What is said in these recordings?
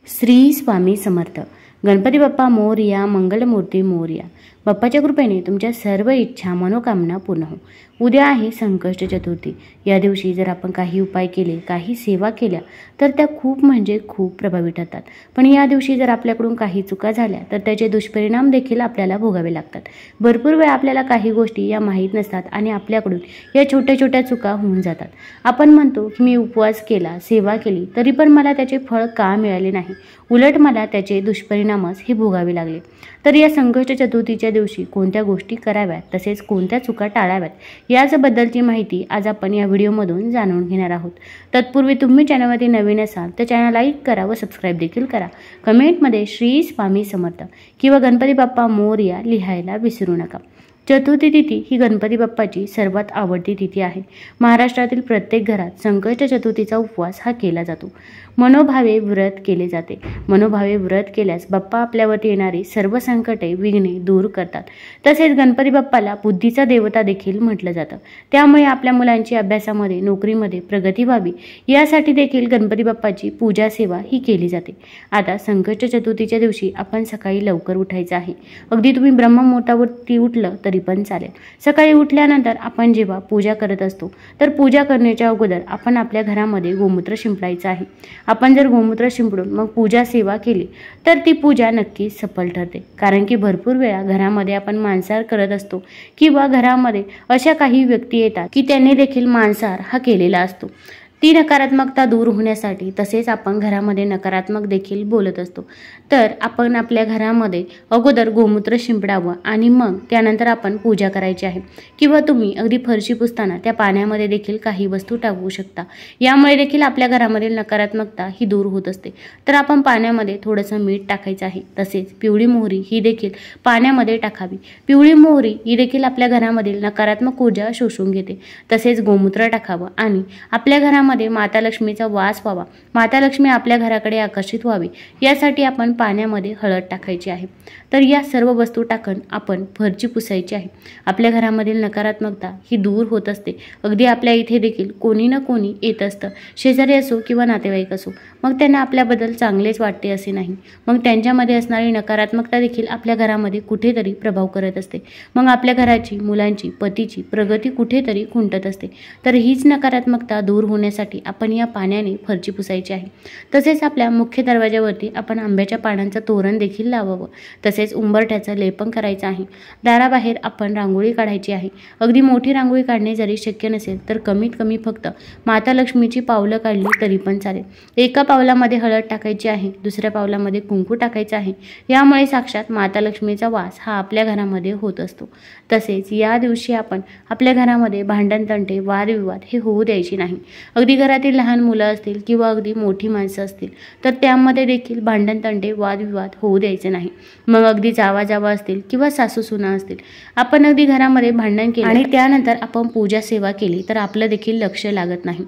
श्री स्वामी समर्थ. गणपती बाप्पा मोरया, मंगलमूर्ती मोरया. बाप्पाच्या कृपेने तुमच्या सर्व इच्छा मनोकामना पूर्ण हो. उद्या आहे संकष्ट चतुर्थी. या दिवशी जर आपण काही उपाय केले, काही सेवा केल्या तर त्या खूप म्हणजे खूप प्रभावी ठरतात. पण या दिवशी जर आपल्याकडून काही चुका झाल्या तर त्याचे दुष्परिणाम देखील आपल्याला भोगावे लागतात. भरपूर वेळा आपल्याला काही गोष्टी या माहीत नसतात आणि आपल्याकडून या छोट्या छोट्या चुका होऊन जातात. आपण म्हणतो की मी उपवास केला, सेवा केली, तरी पण मला त्याचे फळ का मिळाले नाही, उलट मला त्याचे दुष्परिणामच हे भोगावे लागले. तर या संकष्ट चतुर्थीच्या दिवशी कोणत्या गोष्टी कराव्यात, तसेच कोणत्या चुका टाळाव्यात, याबद्दलची माहिती आज आपण या व्हिडिओमधून जाणून घेणार आहोत. तत्पूर्वी तुम्ही चॅनलमध्ये नवीन असाल तर चॅनल लाईक करा व सबस्क्राईब देखील करा. कमेंटमध्ये श्री स्वामी समर्थ किंवा गणपती बाप्पा मोरया लिहायला विसरू नका. चतुर्थी तिथी ही गणपती बाप्पाची सर्वात आवडती तिथी आहे. महाराष्ट्रातील प्रत्येक घरात संकष्ट चतुर्थीचा उपवास हा केला जातो. मनोभावे व्रत केले जाते. मनोभावे व्रत केल्यास बाप्पा आपल्यावरती येणारी सर्व संकटे, विघ्ने दूर करतात. तसेच गणपती बाप्पाला बुद्धीचा देवता देखील म्हटलं जातं. त्यामुळे आपल्या मुलांची अभ्यासामध्ये, नोकरीमध्ये प्रगती व्हावी यासाठी देखील गणपती बाप्पाची पूजा सेवा ही केली जाते. आता संकष्ट चतुर्थीच्या दिवशी आपण सकाळी लवकर उठायचं आहे. अगदी तुम्ही ब्रह्ममुहूर्तावरती उठलं तरी पण चालेल. सकाळी उठल्यानंतर आपण जेव्हा पूजा करत असतो तर पूजा करण्याच्या अगोदर आपण आपल्या घरामध्ये गोमूत्र शिंपडायचं आहे. आपण जर गोमूत्र शिंपडून मग पूजा सेवा केली तर ती पूजा नक्कीच सफल ठरते. कारण की भरपूर वेळा घरामध्ये आपण मांसाहार करत असतो किंवा घरामध्ये अशा काही व्यक्ती येतात की त्यांनी देखील मांसाहार हा केलेला असतो. ती नकारात्मकता दूर होण्यासाठी, तसेच आपण घरामध्ये नकारात्मक देखील बोलत असतो, तर आपण आपल्या घरामध्ये अगोदर गोमूत्र शिंपडावं आणि मग त्यानंतर आपण पूजा करायची आहे. किंवा तुम्ही अगदी फरशी पुसताना त्या पाण्यामध्ये देखील काही वस्तू टाकू शकता. यामुळे देखील आपल्या घरामधील नकारात्मकता ही दूर होत असते. तर आपण पाण्यामध्ये थोडंसं मीठ टाकायचं आहे. तसेच पिवळी मोहरी ही देखील पाण्यामध्ये टाकावी. पिवळी मोहरी ही देखील आपल्या घरामधील नकारात्मक ऊर्जा शोषून घेते. तसेच गोमूत्र टाकावं आणि आपल्या घरामध्ये माता लक्ष्मीचा वास व्हावा, माता लक्ष्मी आपल्या घराकडे आकर्षित व्हावी यासाठी आपण पाण्यामध्ये हळद टाकायची आहे. तर या सर्व वस्तू टाकून आपण फरशी पुसायची आहे. आपल्या घरामधील नकारात्मकता ही दूर होत असते. अगदी आपल्या इथे देखील कोणी ना कोणी येत असतं, शेजारी असो किंवा नातेवाईक असो. मग त्यांना आपल्याबद्दल चांगलेच वाटते असे नाही. मग त्यांच्यामध्ये असणारी नकारात्मकता देखील आपल्या घरामध्ये कुठेतरी प्रभाव करत असते. मग आपल्या घराची, मुलांची, पतीची प्रगती कुठेतरी खुंटत असते. तर हीच नकारात्मकता दूर होण्यासाठी आपण या पाण्याने फरशी पुसायची आहे. तसेच आपल्या मुख्य दरवाजावरती आपण आंब्याच्या पानांचं तोरण देखील लावावं. तसेच उंबरठ्याचं लेपन करायचं आहे. दाराबाहेर आपण रांगोळी काढायची आहे. अगदी मोठी रांगोळी काढणे जरी शक्य नसेल तर कमीत कमी फक्त माता लक्ष्मीची पावलं काढली तरी पण चालेल. एका पावलामध्ये हळद टाकायची आहे, दुसऱ्या पावलामध्ये कुंकू टाकायचं आहे. यामुळे साक्षात माता लक्ष्मीचा वास हा आपल्या घरामध्ये होत असतो. तसेच या दिवशी आपण आपल्या घरामध्ये भांडण, तंटे, वादविवाद हे होऊ द्यायची नाही. अगदी घरातील लहान मुलं असतील किंवा अगदी मोठी माणसं असतील तर त्यामध्ये देखील भांडण, तंटे, वादविवाद होऊ द्यायचे नाही. मग अगदी जावा असतील किंवा सासू सुना असतील, आपण अगदी घरामध्ये भांडण केलं आणि त्यानंतर आपण पूजा सेवा केली तर आपलं देखील लक्ष लागत नाही.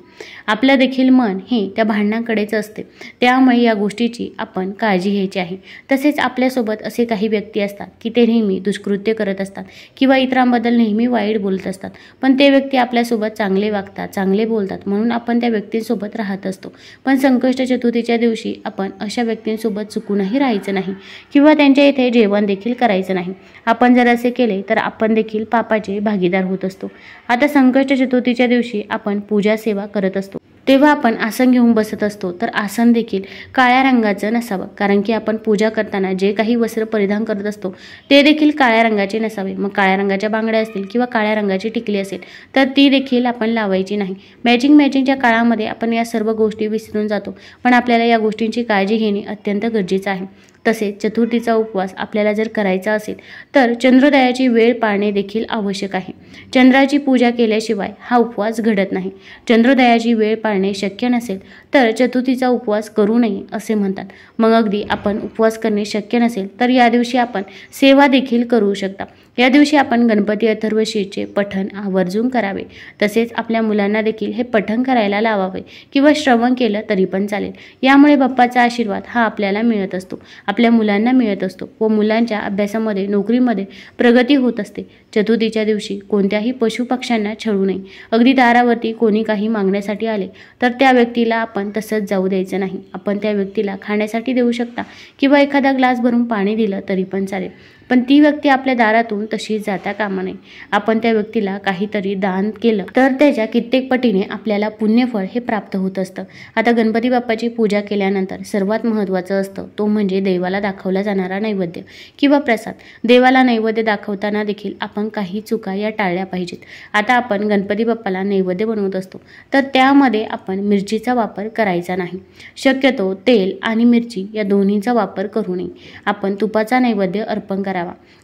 आपलं देखील मन हे त्या भांडणाकडेच असते. त्यामुळे या गोष्टीची आपण काळजी घ्यायची आहे. तसेच आपल्यासोबत असे काही व्यक्ती असतात की ते नेहमी दुष्कृत्य करत असतात किंवा इतरांबद्दल नेहमी वाईट बोलत असतात. पण ते व्यक्ती आपल्यासोबत चांगले वागतात, चांगले बोलतात, म्हणून आपण त्या व्यक्तींसोबत राहत असतो. पण संकष्ट चतुर्थीच्या दिवशी आपण अशा व्यक्तींसोबत चुकूनही राहायचं नाही किंवा त्यांच्या इथे जेवण देखील करायचं नाही. आपण जर असे केले तर आपण देखील पापाचे भागीदार होत असतो. आता संकष्ट चतुर्थीच्या दिवशी आपण पूजा सेवा करत असतो तेव्हा आपण आसन घेऊन बसत असतो. तर आसन देखील काळ्या रंगाचं नसावं. कारण की आपण पूजा करताना जे काही वस्त्र परिधान करत असतो ते देखील काळ्या रंगाचे नसावे. मग काळ्या रंगाच्या बांगड्या असतील किंवा काळ्या रंगाची टिकली असेल तर ती देखील आपण लावायची नाही. मॅचिंगच्या काळामध्ये आपण या सर्व गोष्टी विसरून जातो. पण आपल्याला या गोष्टींची काळजी घेणे अत्यंत गरजेचं आहे. तसेच चतुर्थीचा उपवास आपल्याला जर करायचा असेल तर चंद्रोदयाची वेळ पाळणे देखील आवश्यक आहे. चंद्राची पूजा केल्याशिवाय हा उपवास घडत नाही. चंद्रोदयाची वेळ पाळणे शक्य नसेल तर चतुर्थीचा उपवास करू नये असे म्हणतात. मग अगदी आपण उपवास करणे शक्य नसेल तर या दिवशी आपण सेवा देखील करू शकता. या दिवशी आपण गणपती अथर्वशीचे पठण आवर्जून करावे. तसेच आपल्या मुलांना देखील हे पठण करायला लावावे किंवा श्रवण केलं तरी पण चालेल. यामुळे बाप्पाचा आशीर्वाद हा आपल्याला मिळत असतो. आपल्या मुलांना मिळत असतो व मुलांच्या अभ्यासामध्ये नोकरीमध्ये प्रगती होत असते। चतुर्थीच्या दिवशी कोणत्याही पशुपक्ष्यांना छळू नये। अगदी दारावरती कोणी काही मागण्यासाठी आले तर त्या व्यक्तीला आपण तसंच जाऊ द्यायचं नाही। आपण त्या व्यक्तीला खाण्यासाठी देऊ शकता किंवा एखादा ग्लास भरून पाणी दिलं तरी पण चालेल, पण ती व्यक्ती आपल्या दारातून तशीच जाता कामा नये। आपण त्या व्यक्तीला काहीतरी दान केलं तर त्याच्या कित्येक पटीने आपल्याला पुण्यफळ हे प्राप्त होत असतं। आता गणपती बाप्पाची पूजा केल्यानंतर सर्वात महत्त्वाचं असतं तो म्हणजे देवाला दाखवला जाणारा नैवेद्य किंवा प्रसाद। देवाला नैवेद्य दाखवताना देखील आपण काही चुका या टाळल्या पाहिजेत। आता आपण गणपती बाप्पाला नैवेद्य बनवत असतो तर त्यामध्ये आपण मिरचीचा वापर करायचा नाही। शक्यतो तेल आणि मिरची या दोन्हीचा वापर करू नये। आपण तुपाचा नैवेद्य अर्पण करावा।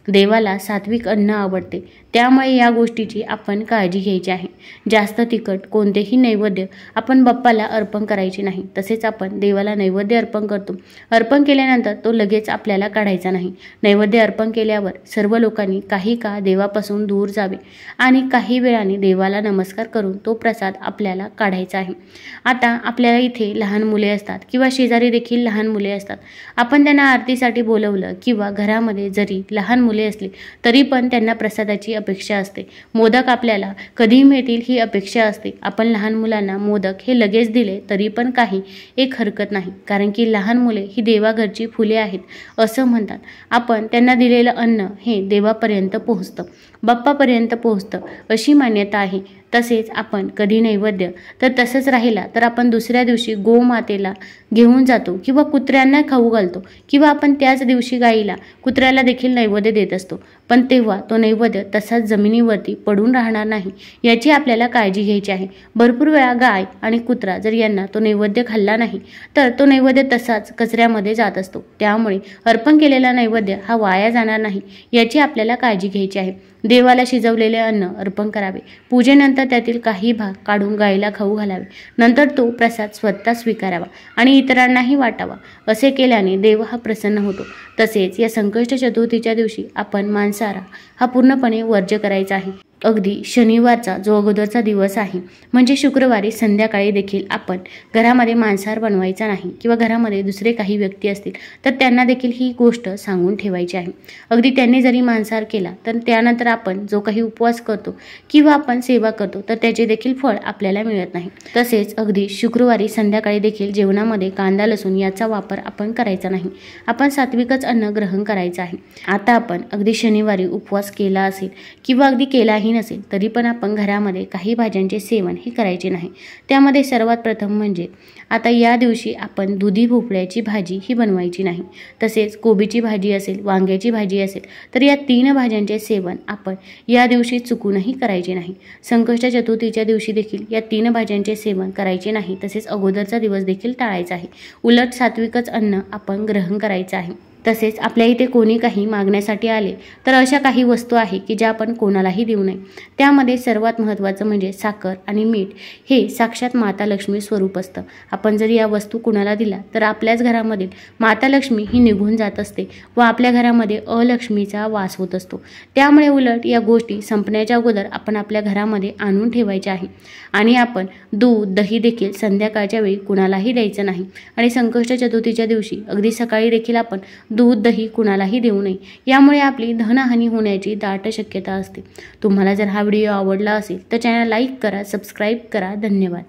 देवाला सात्विक अन्न आवडते, त्यामुळे या गोष्टीची आपण काळजी घ्यायची आहे। जास्त तिखट कोणतेही नैवेद्य आपण बाप्पाला अर्पण करायचे नाही। तसेच आपण देवाला नैवेद्य अर्पण करतो, अर्पण केल्यानंतर तो लगेच आपल्याला काढायचा नाही। नैवेद्य अर्पण केल्यावर सर्व लोकांनी काही काळ देवापासून दूर जावे आणि काही वेळाने देवाला नमस्कार करून तो प्रसाद आपल्याला काढायचा आहे। आता आपल्याला इथे लहान मुले असतात किंवा शेजारी देखील लहान मुले असतात। आपण त्यांना आरतीसाठी बोलवलं किंवा घरामध्ये जरी लहान मुले असली तरी पण त्यांना प्रसादाची अपेक्षा असते। मोदक आपल्याला कधी मिळतील ही अपेक्षा असते। आपण लहान मुलांना मोदक हे लगेच दिले तरी पण काही एक हरकत नाही, कारण की लहान मुले ही देवाघरची फुले आहेत असं म्हणतात। आपण त्यांना दिलेलं अन्न हे देवापर्यंत पोहोचतं, बाप्पापर्यंत पोहोचतं अशी मान्यता आहे। तसेच आपण कधी नैवेद्य तर तसंच राहिला तर आपण दुसऱ्या दिवशी गोमातेला घेऊन जातो किंवा कुत्र्यांना खाऊ घालतो किंवा आपण त्याच दिवशी गाईला कुत्र्याला देखील नैवेद्य देत असतो, पण तेव्हा तो नैवेद्य तसाच जमिनीवरती पडून राहणार नाही याची आपल्याला काळजी घ्यायची आहे। भरपूर वेळा गाय आणि कुत्रा जर यांना तो नैवेद्य खाल्ला नाही तर तो नैवेद्य तसाच कचऱ्यामध्ये जात असतो, त्यामुळे अर्पण केलेला नैवेद्य हा वाया जाणार नाही याची आपल्याला काळजी घ्यायची आहे। देवाला शिजवलेले अन्न अर्पण करावे, पूजेनंतर त्यातील काही भाग काढून गायीला खाऊ घालावे, नंतर तो प्रसाद स्वतः स्वीकारावा आणि इतरांनाही वाटावा। असे केल्याने देव हा प्रसन्न होतो। तसेच या संकष्ट चतुर्थीच्या दिवशी आपण मांसाहार हा पूर्णपणे वर्ज्य करायचा आहे। अगदी शनिवारचा जो अगोदरचा दिवस आहे म्हणजे शुक्रवारी संध्याकाळी देखील आपण घरामध्ये मांसाहार बनवायचा नाही किंवा घरामध्ये दुसरे काही व्यक्ती असतील तर त्यांना देखील ही गोष्ट सांगून ठेवायची आहे। अगदी त्यांनी जरी मांसाहार केला तर त्यानंतर आपण जो काही उपवास करतो किंवा आपण सेवा करतो तर त्याचे देखील फळ आपल्याला मिळत नाही। तसेच अगदी शुक्रवारी संध्याकाळी देखील जेवणामध्ये कांदा लसूण याचा वापर आपण करायचा नाही। आपण सात्विकच अन्न ग्रहण करायचं आहे। आता आपण अगदी शनिवारी उपवास केला असेल किंवा अगदी केलाही नसेल तरी पण आपण घरामध्ये काही भाज्यांचे सेवन हे करायचे नाही। त्यामध्ये सर्वात प्रथम म्हणजे आता या दिवशी आपण दुधी भोपळ्याची भाजी ही बनवायची नाही। तसेच कोबीची भाजी असेल, वांग्याची भाजी असेल तर या 3 भाज्यांचे सेवन आपण या दिवशी चुकूनही करायचे नाही। संकष्ट चतुर्थीच्या दिवशी देखील या 3 भाज्यांचे सेवन करायचे नाही। तसेच अगोदरचा दिवस देखील टाळायचा आहे। उलट सात्विकच अन्न आपण ग्रहण करायचं आहे। तसेच आपल्या इथे कोणी काही मागण्यासाठी आले तर अशा काही वस्तू आहे की ज्या आपण कोणालाही देऊ नये। त्यामध्ये सर्वात महत्त्वाचं म्हणजे साखर आणि मीठ हे साक्षात माता लक्ष्मी स्वरूप असतं। आपण जर या वस्तू कुणाला दिला तर आपल्याच घरामधील माता लक्ष्मी ही निघून जात असते व आपल्या घरामध्ये अलक्ष्मीचा वास होत असतो। त्यामुळे उलट या गोष्टी संपण्याच्या अगोदर आपण आपल्या घरामध्ये आणून ठेवायच्या आहे आणि आपण दूध दही देखील संध्याकाळच्या वेळी कुणालाही द्यायचं नाही। आणि संकष्ट चतुर्थीच्या दिवशी अगदी सकाळी देखील आपण दूध दही कुणालाही देऊ नये, यामुळे आपली धनहानी होण्याची दाट शक्यता असते। तुम्हाला जर हा व्हिडिओ आवडला असेल तर चॅनल लाईक करा, सबस्क्राईब करा। धन्यवाद।